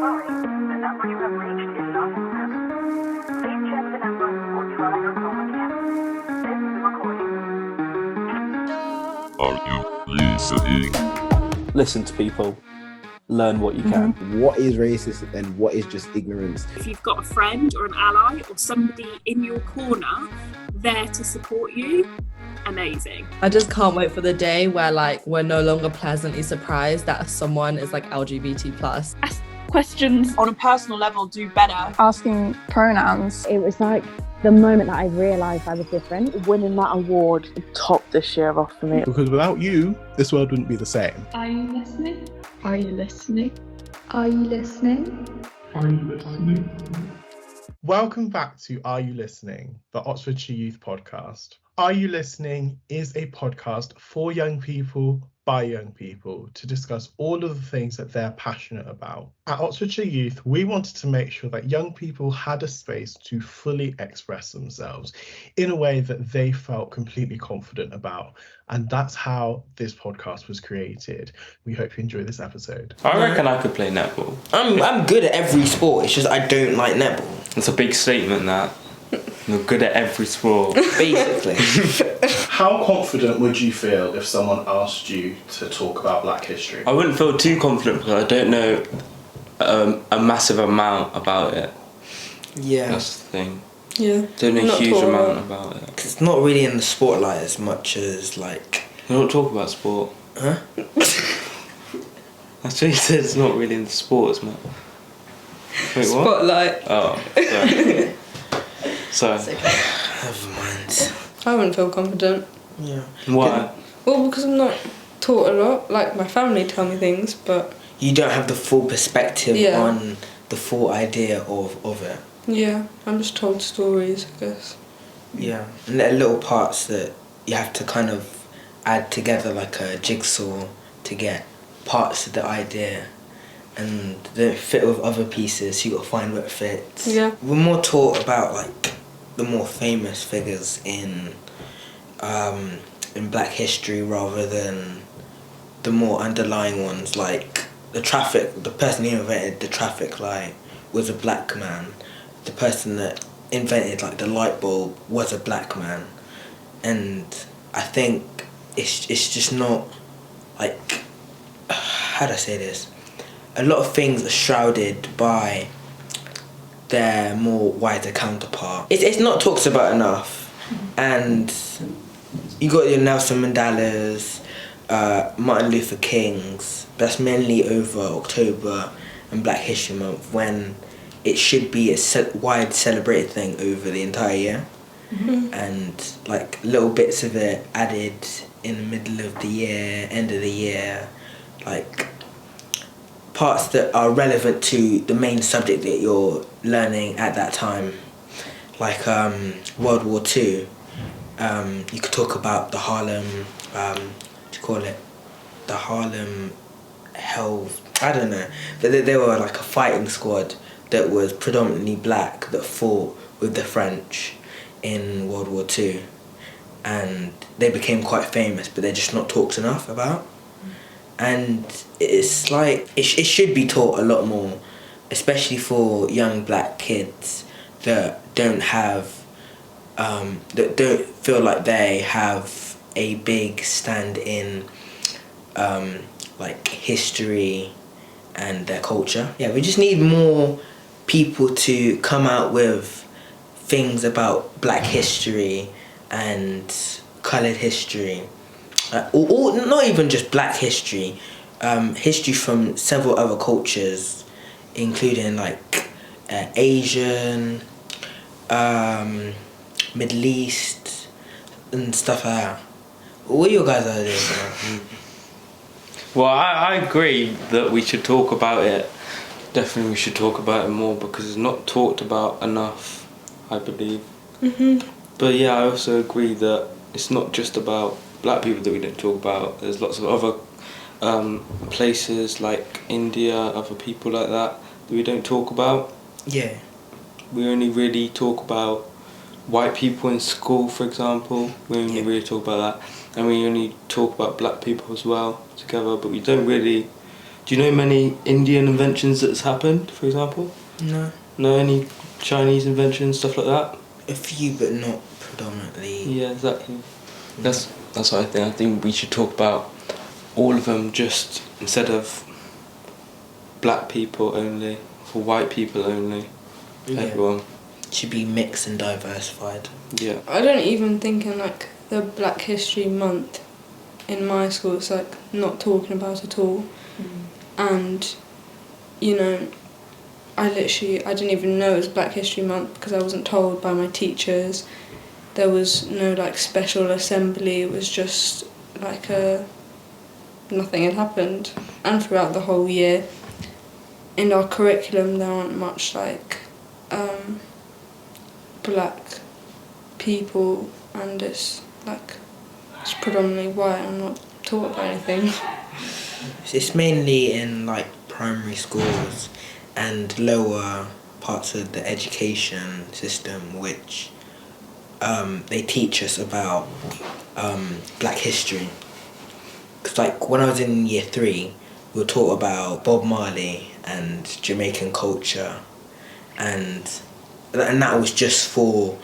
sorry. The number you have reached is not in service. Please check the number or try your phone again. This is a recording. Are you listening? Listen to people, learn what you can. What is racist and what is just ignorance? If you've got a friend or an ally or somebody in your corner there to support you, amazing. I just can't wait for the day where we're no longer pleasantly surprised that someone is LGBT+. Ask questions on a personal level, do better. Asking pronouns. It was like the moment that I realised I was different. Winning that award topped this year off for me. Because without you, this world wouldn't be the same. Are you listening? Are you listening? Are you listening? Are you listening? Welcome back to Are You Listening, the Oxfordshire Youth Podcast. Are You Listening is a podcast for young people, by young people, to discuss all of the things that they're passionate about. At Oxfordshire Youth, we wanted to make sure that young people had a space to fully express themselves in a way that they felt completely confident about. And that's how this podcast was created. We hope you enjoy this episode. I reckon I could play netball. I'm good at every sport, it's just I don't like netball. It's a big statement, that. You're good at every sport. Basically. How confident would you feel if someone asked you to talk about Black history? I wouldn't feel too confident because I don't know a massive amount about it. Yeah. That's the thing. Yeah. Don't know a huge amount about it. Cause it's not really in the spotlight as much as You don't talk about sport. Huh? That's what you said, it's not really in the sports, man. Wait, what? Spotlight. Oh, sorry. Sorry. It's okay. Never mind. I wouldn't feel confident. Yeah. Why? Well, because I'm not taught a lot. My family tell me things, but... You don't have the full perspective on the full idea of it. Yeah, I'm just told stories, I guess. Yeah, and there are little parts that you have to kind of add together like a jigsaw to get parts of the idea. And they don't fit with other pieces, so you got to find where it fits. Yeah. We're more taught about the more famous figures in Black history rather than the more underlying ones, like the person who invented the traffic light was a black man. The person that invented the light bulb was a black man. And I think it's just not how do I say this? A lot of things are shrouded by their more wider counterpart. It's not talked about enough. And you got your Nelson Mandela's, Martin Luther King's. That's mainly over October and Black History Month, when it should be a wide celebrated thing over the entire year. Mm-hmm. And little bits of it added in the middle of the year, end of the year, parts that are relevant to the main subject that you're learning at that time. World War II. You could talk about the Harlem, the Harlem Hell, I don't know. They were a fighting squad that was predominantly black that fought with the French in World War II. And they became quite famous, but they're just not talked enough about. And it's it should be taught a lot more, especially for young black kids that don't feel like they have a big stand in history and their culture. Yeah, we just need more people to come out with things about Black history and coloured history. Or not even just Black history, history from several other cultures, including Asian, Middle East, and stuff like that. What are your guys' ideas? Well, I agree that we should talk about it. Definitely we should talk about it more because it's not talked about enough, I believe. Mm-hmm. But yeah, I also agree that it's not just about black people that we don't talk about. There's lots of other places like India, other people like that we don't talk about. Yeah. We only really talk about white people in school, for example. We only really talk about that. And we only talk about black people as well together, but we don't really Do you know many Indian inventions that's happened, for example? No. No, any Chinese inventions, stuff like that? A few, but not predominantly. Yeah, exactly. That's what I think. I think we should talk about all of them, just instead of black people only, or white people only. Yeah. Everyone. Should be mixed and diversified. Yeah. I don't even think in like the Black History Month in my school it's like not talking about at all. And you know, I didn't even know it was Black History Month because I wasn't told by my teachers. There was no like special assembly, it was just like nothing had happened. And throughout the whole year in our curriculum there aren't much like black people, and it's predominantly white. I'm not taught about anything. It's mainly in like primary schools and lower parts of the education system, which they teach us about black history. Because like when I was in year 3, we were taught about Bob Marley and Jamaican culture, and that was just for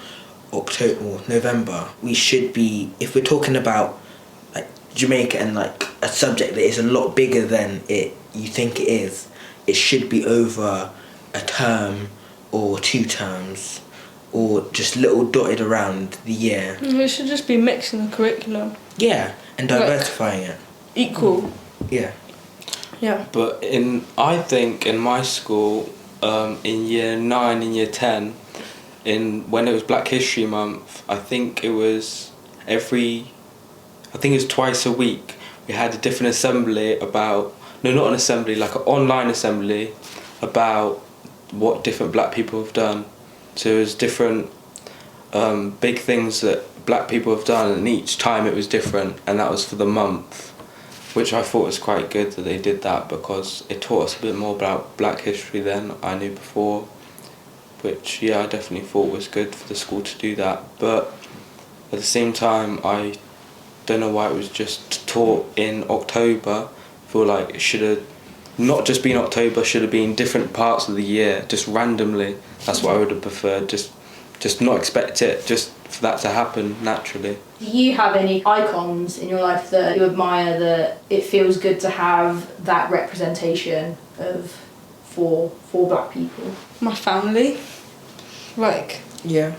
October or November. We should be, if we're talking about like Jamaica and like a subject that is a lot bigger than you think it is, it should be over a term or 2 terms, or just little dotted around the year. It should just be mixed in the curriculum. Yeah, and diversifying it. Equal. Yeah. Yeah. But I think in my school, in year 9 and year 10, when it was Black History Month, I think it was twice a week, we had a different assembly about, no, not an assembly, like an online assembly about what different black people have done. So it was different big things that black people have done, and each time it was different, and that was for the month, which I thought was quite good that they did that, because it taught us a bit more about black history than I knew before, which I definitely thought was good for the school to do that. But at the same time, I don't know why it was just taught in October. I feel like it should have not just been October, should have been different parts of the year, just randomly. That's what I would have preferred, just not expect it, just for that to happen naturally. Do you have any icons in your life that you admire, that it feels good to have that representation of for black people? My family. Yeah.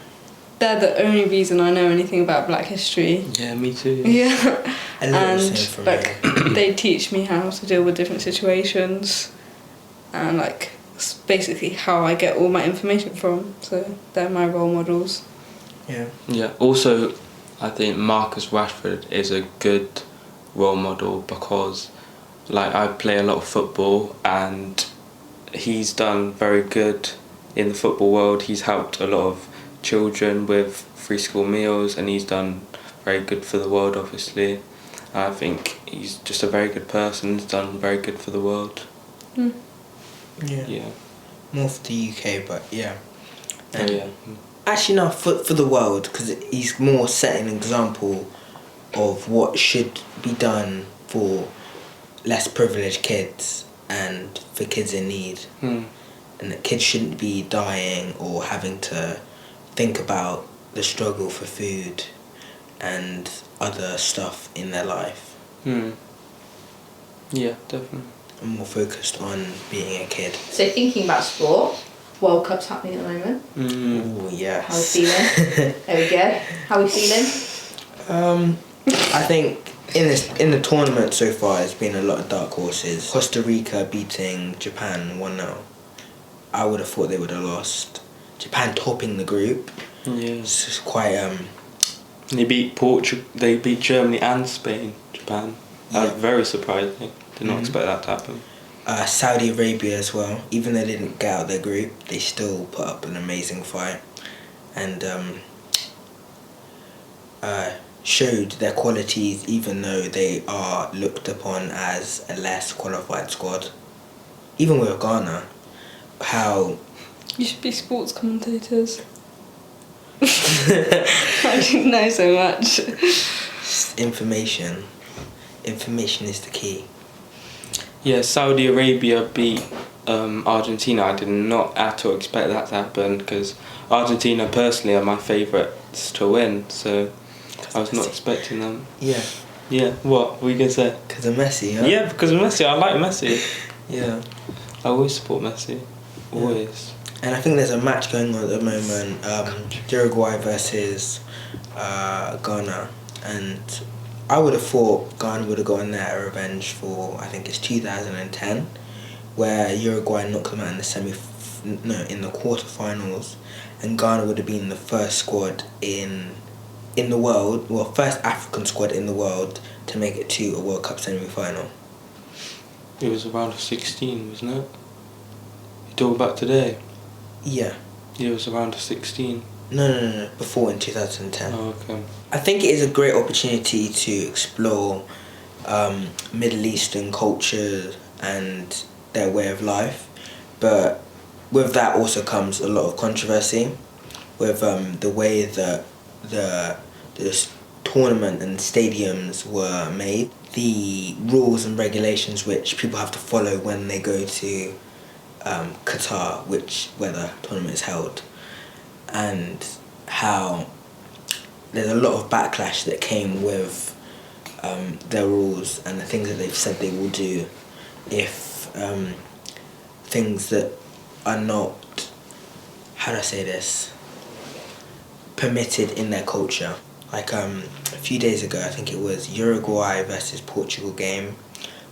They're the only reason I know anything about black history. Yeah, me too. Yeah. And me. they teach me how to deal with different situations, and it's basically how I get all my information from. So they're my role models. Yeah. Yeah. Also, I think Marcus Rashford is a good role model, because I play a lot of football, and he's done very good in the football world. He's helped a lot of children with free school meals, and he's done very good for the world, obviously. And I think he's just a very good person. He's done very good for the world. Mm. Yeah. More for the UK, but yeah. Yeah. Actually, no, for the world, because he's more setting an example of what should be done for less privileged kids and for kids in need. Mm. And that kids shouldn't be dying or having to think about the struggle for food and other stuff in their life. Yeah, definitely. I'm more focused on being a kid. So thinking about sport, World Cup's happening at the moment. Oh yes. How are we feeling? There we go. How are we feeling? I think in the tournament so far, there's been a lot of dark horses. Costa Rica beating Japan 1-0. I would have thought they would have lost. Japan topping the group. Yeah. It's just quite. They beat Portugal. They beat Germany and Spain. Japan. That was very surprising. Did not expect that to happen. Saudi Arabia as well. Even though they didn't get out of their group, they still put up an amazing fight, and showed their qualities, even though they are looked upon as a less qualified squad. Even with Ghana, how you should be sports commentators. I didn't know so much. Information is the key. Yeah, Saudi Arabia beat Argentina. I did not at all expect that to happen because Argentina personally are my favourites to win, so I was not expecting them. Yeah. Yeah, what were you going to say? Because of Messi, huh? Yeah, because of Messi. I like Messi. Yeah. I always support Messi. Always. And I think there's a match going on at the moment, Uruguay versus Ghana. And I would have thought Ghana would have gotten their revenge for, I think it's 2010, where Uruguay knocked them out in the in the quarterfinals, and Ghana would have been the first squad in the world, well, first African squad in the world to make it to a World Cup semi-final. It was a round of 16, wasn't it? You talk about today? Yeah. Yeah, it was a round of 16. No, before in 2010. Oh, okay. I think it is a great opportunity to explore Middle Eastern culture and their way of life, but with that also comes a lot of controversy with the way that the tournament and stadiums were made, the rules and regulations which people have to follow when they go to Qatar, where the tournament is held, and how there's a lot of backlash that came with their rules and the things that they've said they will do if things that are not, how do I say this, permitted in their culture. Like a few days ago, I think it was Uruguay versus Portugal game,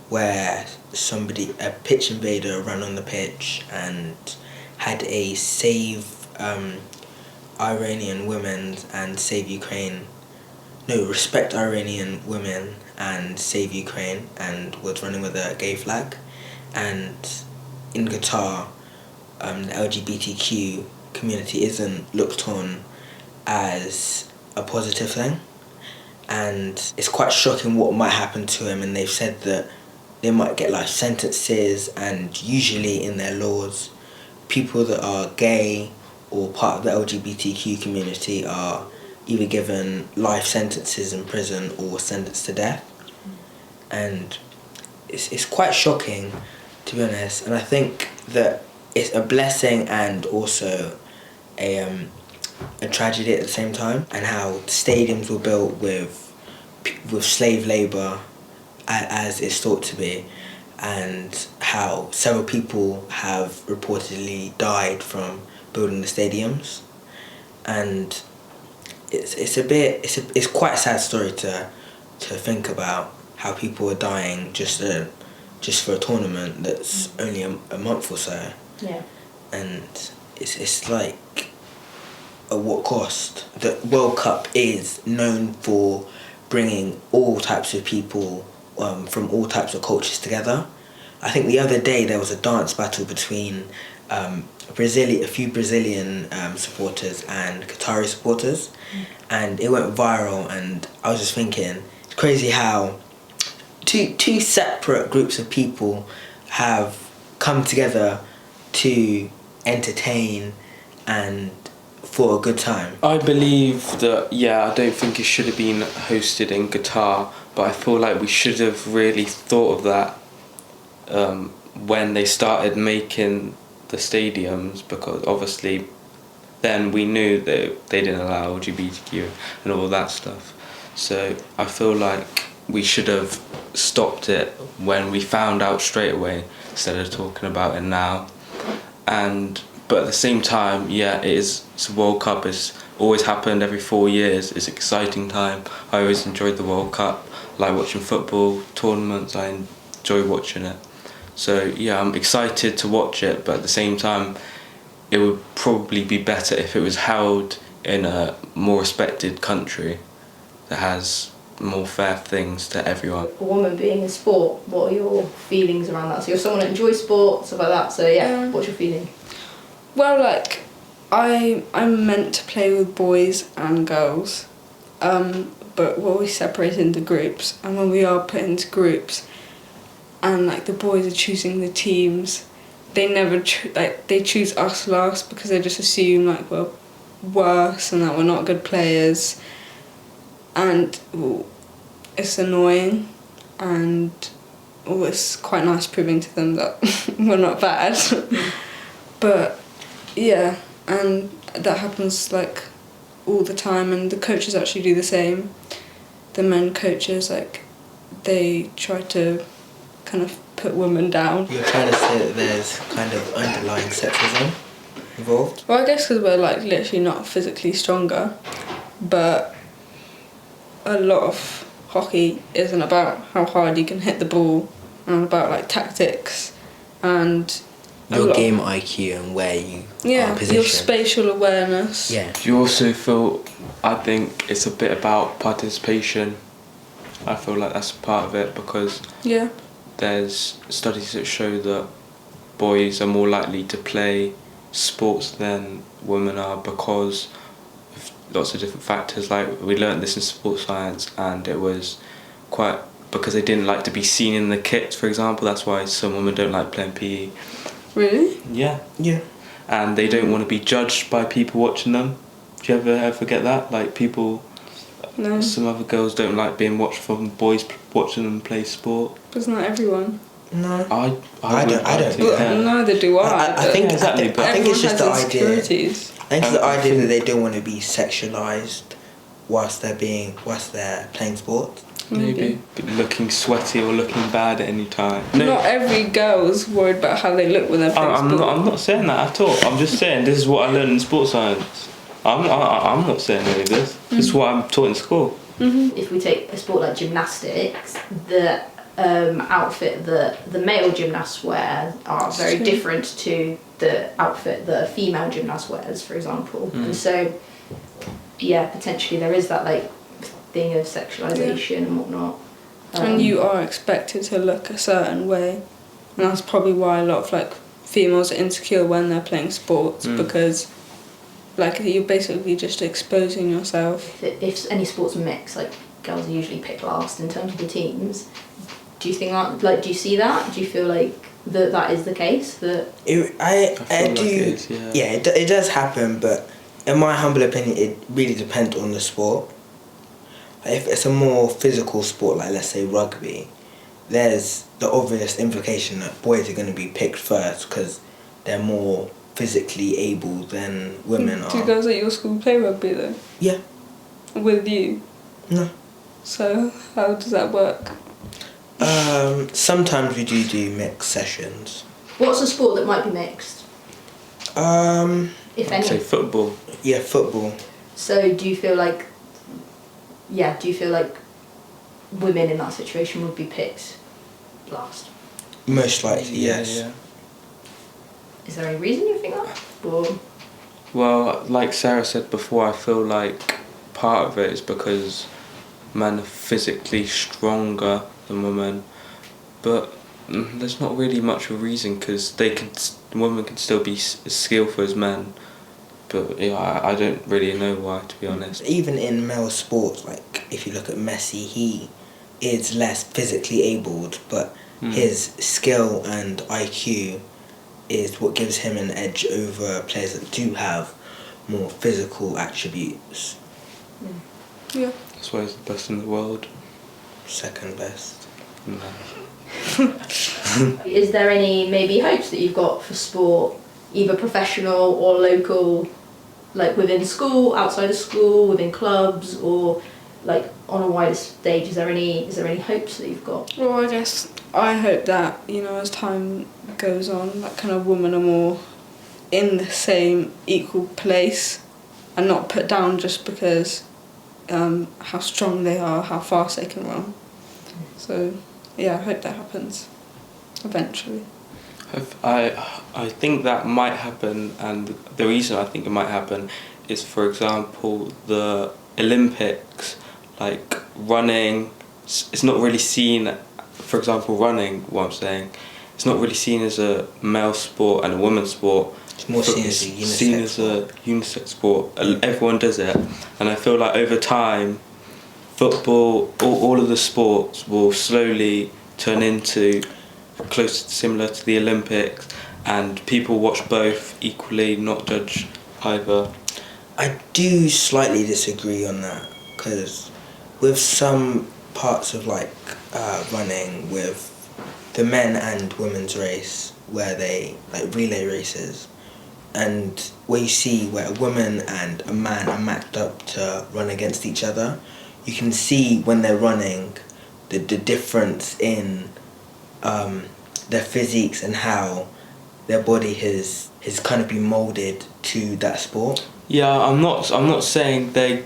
where a pitch invader ran on the pitch and had a save Iranian women and save Ukraine. No, respect Iranian women and save Ukraine, and was running with a gay flag. And in Qatar, the LGBTQ community isn't looked on as a positive thing, and it's quite shocking what might happen to him, and they've said that they might get life sentences, and usually in their laws people that are gay or part of the LGBTQ community are either given life sentences in prison or sentenced to death. And it's quite shocking, to be honest, and I think that it's a blessing and also a tragedy at the same time, and how stadiums were built with slave labour as it's thought to be, and how several people have reportedly died from building the stadiums. And it's quite a sad story to think about, how people are dying just for a tournament that's only a month or so. Yeah. And it's like, at what cost? The World Cup is known for bringing all types of people from all types of cultures together. I think the other day there was a dance battle between a few Brazilian supporters and Qatari supporters, and it went viral, and I was just thinking, it's crazy how two separate groups of people have come together to entertain and for a good time. I believe that, I don't think it should have been hosted in Qatar, but I feel like we should have really thought of that when they started making the stadiums, because obviously then we knew that they didn't allow LGBTQ and all that stuff. So I feel like we should have stopped it when we found out straight away, instead of talking about it now. But at the same time, it's a World Cup. It's always happened every 4 years. It's an exciting time. I always enjoyed the World Cup. I like watching football tournaments. I enjoy watching it. So I'm excited to watch it. But at the same time, it would probably be better if it was held in a more respected country that has more fair things to everyone. A woman being in sport, what are your feelings around that? So you're someone that enjoys sport, stuff like that. So what's your feeling? Well, like, I'm meant to play with boys and girls, but we're always separated into groups, and when we are put into groups and like the boys are choosing the teams, they never they choose us last, because they just assume like we're worse and that we're not good players, and it's annoying. And it's quite nice proving to them that we're not bad. But yeah, and that happens like all the time, and the coaches actually do the same. The men coaches, like, they try to kind of put women down. You're trying to say that there's kind of underlying sexism involved? Well, I guess because we're like literally not physically stronger, but a lot of hockey isn't about how hard you can hit the ball, and about like tactics and your game IQ and where you are positioned. Your spatial awareness. Yeah. Do you also feel, I think it's a bit about participation. I feel like that's part of it, because there's studies that show that boys are more likely to play sports than women are because of lots of different factors. Like, we learnt this in sports science, and it was quite because they didn't like to be seen in the kits, for example. That's why some women don't like playing PE. Really? Yeah. Yeah. And they don't want to be judged by people watching them. Do you ever get that? Like, people... No. Some other girls don't like being watched from boys watching them play sport. But it's not everyone. No. I don't think that. Neither do I. I think exactly. I think it's just the idea. I Insecurities. think it's the idea that they don't want to be sexualized whilst they're playing sport. Maybe looking sweaty or looking bad at any time. No. Not every girl's worried about how they look when they're playing sport. I'm not saying that at all. I'm just saying this is what I learned in sports science. I'm not saying any of this. This is what I'm taught in school. If we take a sport like gymnastics, the outfit that the male gymnasts wear are very different to the outfit that a female gymnast wears, for example. And so, yeah, potentially there is that like thing of sexualization and whatnot. And you are expected to look a certain way, and that's probably why a lot of like females are insecure when they're playing sports, because like you're basically just exposing yourself. If any sports mix, like girls are usually picked last in terms of the teams. Do you think that, like, do you see that? Do you feel like that is the case? That I do. Like it does happen, but in my humble opinion, it really depends on the sport. If it's a more physical sport, like let's say rugby, there's the obvious implication that boys are going to be picked first because they're more physically able than women are. Do girls at your school play rugby though? Yeah. With you? No. So how does that work? Sometimes we do mixed sessions. What's a sport that might be mixed? If any. I'd say football. Yeah, football. So do you feel like women in that situation would be picked last? Most likely, yes. Yeah. Is there any reason you think that? Or... Well, like Sarah said before, I feel like part of it is because men are physically stronger than women, but there's not really much of a reason, because women can still be as skillful as men. But yeah, I don't really know why, to be honest. Even in male sports, like if you look at Messi, he is less physically abled, but his skill and IQ is what gives him an edge over players that do have more physical attributes. Yeah. That's why he's the best in the world. Second best. No. Is there any maybe hopes that you've got for sport, either professional or local, like within school, outside of school, within clubs, or like on a wider stage? Is there any hopes that you've got? Well, I guess I hope that, you know, as time goes on, that kind of women are more in the same equal place and not put down just because how strong they are, how fast they can run. So yeah, I hope that happens eventually. I think that might happen, and the reason I think it might happen is, for example, the Olympics, like running, it's not really seen, for example, running, what I'm saying, it's not really seen as a male sport and a women's sport. It's more seen as a unisex sport. Everyone does it, and I feel like over time, football, all of the sports will slowly turn into close similar to the Olympics, and people watch both equally, not judge either. I do slightly disagree on that, because with some parts of like running with the men and women's race where they like relay races, and where you see where a woman and a man are matched up to run against each other, you can see when they're running the difference in their physiques and how their body has kind of been molded to that sport. Yeah, I'm not saying they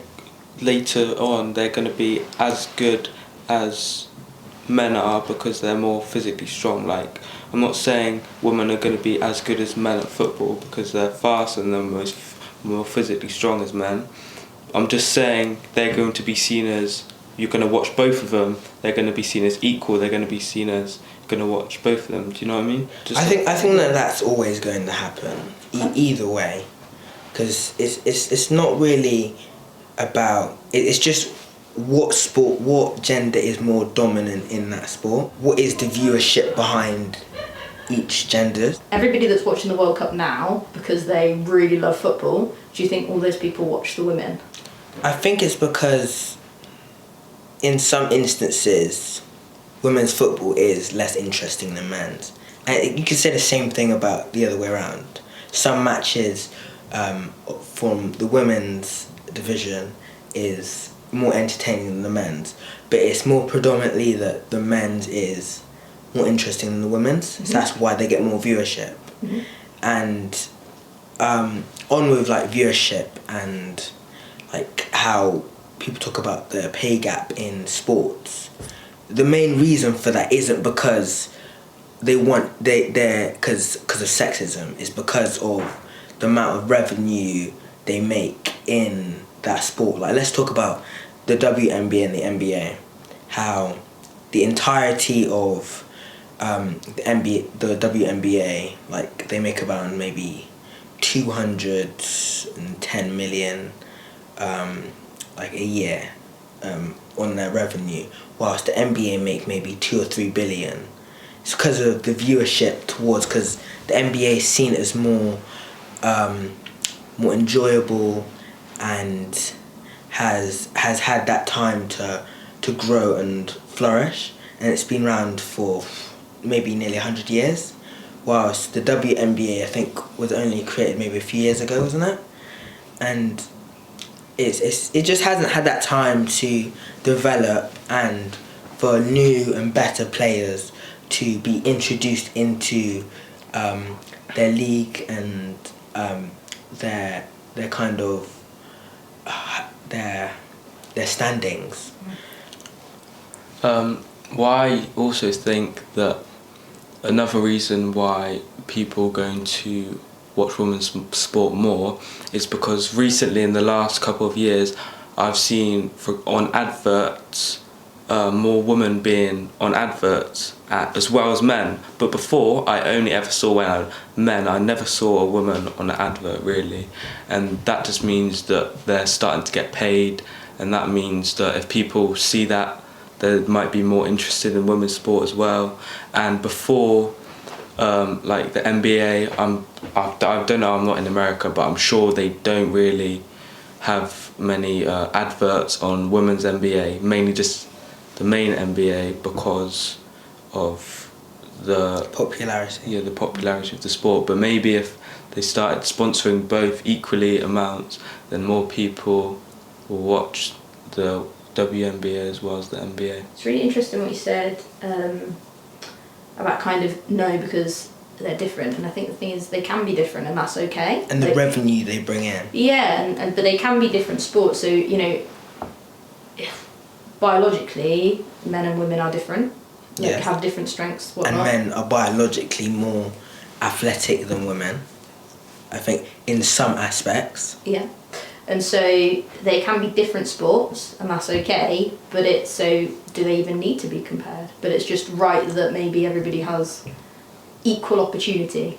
later on they're going to be as good as men are because they're more physically strong. Like, I'm not saying women are going to be as good as men at football because they're faster and they're more physically strong as men. I'm just saying they're going to be seen as, you're going to watch both of them, they're going to be seen as equal, they're going to be seen as, going to watch both of them. Do you know what I mean? I think that that's always going to happen, either way, because it's not really about, it's just what gender is more dominant in that sport. What is the viewership behind each gender? Everybody that's watching the World Cup now, because they really love football, do you think all those people watch the women? I think it's because in some instances women's football is less interesting than men's. And you can say the same thing about the other way around. Some matches from the women's division is more entertaining than the men's, but it's more predominantly that the men's is more interesting than the women's, so that's why they get more viewership. And on with like viewership and like how people talk about the pay gap in sports, the main reason for that isn't because because of sexism. It's because of the amount of revenue they make in that sport. Like, let's talk about the WNBA and the NBA. How the entirety of the WNBA, like, they make around maybe 210 million like a year on their revenue, whilst the NBA make maybe 2 or 3 billion. It's because of the viewership towards, because the NBA is seen as more enjoyable and has had that time to grow and flourish, and it's been around for maybe nearly 100 years, whilst the WNBA I think was only created maybe a few years ago, wasn't it? And it just hasn't had that time to develop and for new and better players to be introduced into their league and their kind of their standings. I also think that another reason why people are going to watch women's sport more is because recently, in the last couple of years, I've seen on adverts more women being on adverts as well as men. But before, I only ever saw men. I never saw a woman on an advert, really. And that just means that they're starting to get paid, and that means that if people see that, they might be more interested in women's sport as well. And before, like the NBA, I don't know, I'm not in America, but I'm sure they don't really have many adverts on women's NBA, mainly just the main NBA, because of the popularity. Yeah, the popularity of the sport. But maybe if they started sponsoring both equally amounts, then more people will watch the WNBA as well as the NBA. It's really interesting what you said about kind of no, because they're different, and I think the thing is they can be different, and that's okay. And the revenue they bring in. Yeah, but they can be different sports. So, you know, biologically, men and women are different. They have different strengths. Whatnot. And men are biologically more athletic than women, I think, in some aspects. Yeah. And so they can be different sports, and that's okay, but do they even need to be compared? But it's just right that maybe everybody has equal opportunity,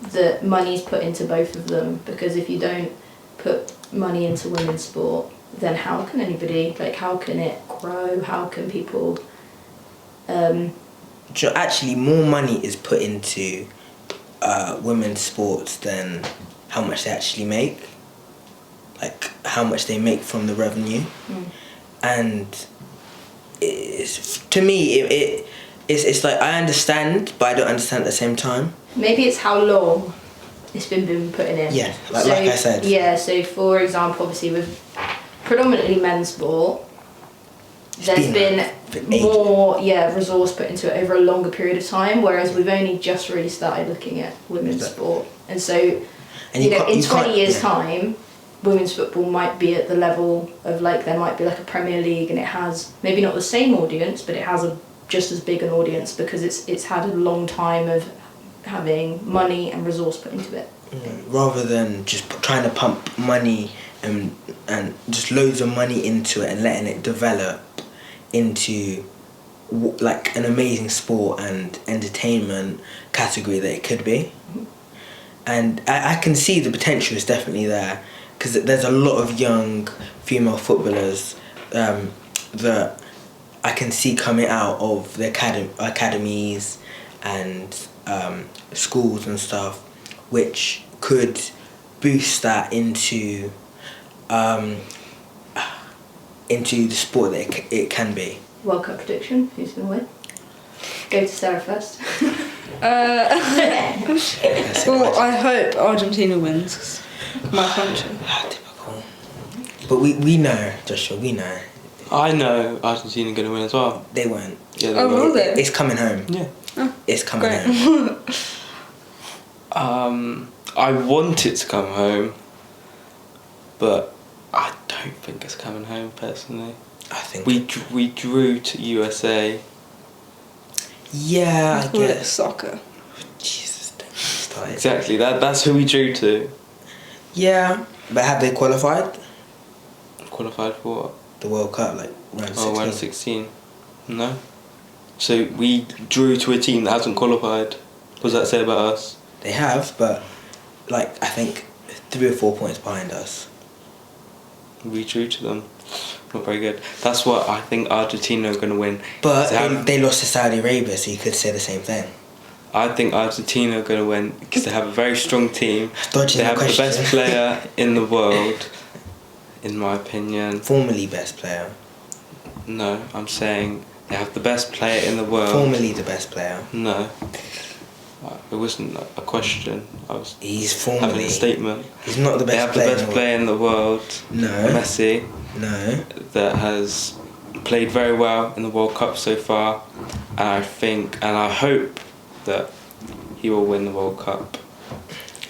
that money's put into both of them, because if you don't put money into women's sport, then how can anybody, how can it grow? How can people... Actually, more money is put into women's sports than how much they actually make. Like how much they make from the revenue. And to me, it's like I understand, but I don't understand at the same time. Maybe it's how long it's been putting in. Yeah, like I said. Yeah, so for example, obviously with predominantly men's sport, there's been more resource put into it over a longer period of time, whereas we've only just really started looking at women's sport. And so, in 20 years' time, women's football might be at the level of like, there might be like a Premier League, and it has maybe not the same audience, but it has just as big an audience because it's had a long time of having money and resource put into it. Rather than just trying to pump money and just loads of money into it and letting it develop into like an amazing sport and entertainment category that it could be. And I can see the potential is definitely there, because there's a lot of young female footballers that I can see coming out of the academies and schools and stuff, which could boost that into the sport that it can be. World Cup prediction, who's going to win? Go to Sarah first. Well, I hope Argentina wins, 'cause my country. Typical. But we know, Joshua, we know. I know Argentina are going to win as well. They won't. Yeah, they will. Will they? It's coming home. Yeah. Oh, it's coming great. home. I want it to come home, but I don't think it's coming home personally. I think we drew to USA. Yeah, I guess. Soccer. Jesus, don't start it. Exactly. That's who we drew to. Yeah, but have they qualified? Qualified for what? The World Cup, like round 16. Round 16. No. So we drew to a team that hasn't qualified. What does that say about us? They have, but like I think 3 or 4 points behind us. We drew to them. Not very good. That's what I think Argentina are going to win. But they lost to Saudi Arabia, so you could say the same thing. I think Argentina are going to win because they have a very strong team. Dodging they have the the best player in the world, in my opinion. Formerly best player. No, I'm saying they have the best player in the world. Formerly the best player. No. It wasn't a question. He's formerly having a statement. He's not the best player. They have the best player in the world. No. Messi. No. That has played very well in the World Cup so far, and I think and I hope that he will win the World Cup.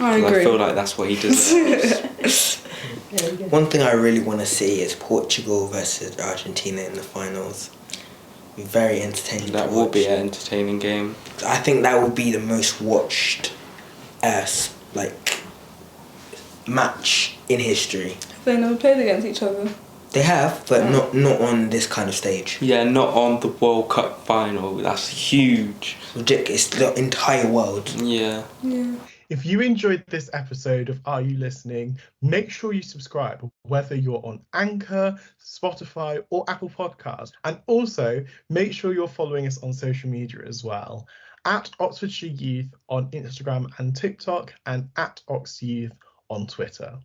I agree. I feel like that's what he deserves. One thing I really want to see is Portugal versus Argentina in the finals. Be very entertaining. That will be an entertaining game. I think that will be the most watched match in history. Have they never played against each other? They have, but not on this kind of stage. Yeah, not on the World Cup final. That's huge. Ridiculous. The entire world. Yeah. Yeah. If you enjoyed this episode of Are You Listening, make sure you subscribe, whether you're on Anchor, Spotify, or Apple Podcasts. And also, make sure you're following us on social media as well, at Oxfordshire Youth on Instagram and TikTok, and at OxYouth on Twitter.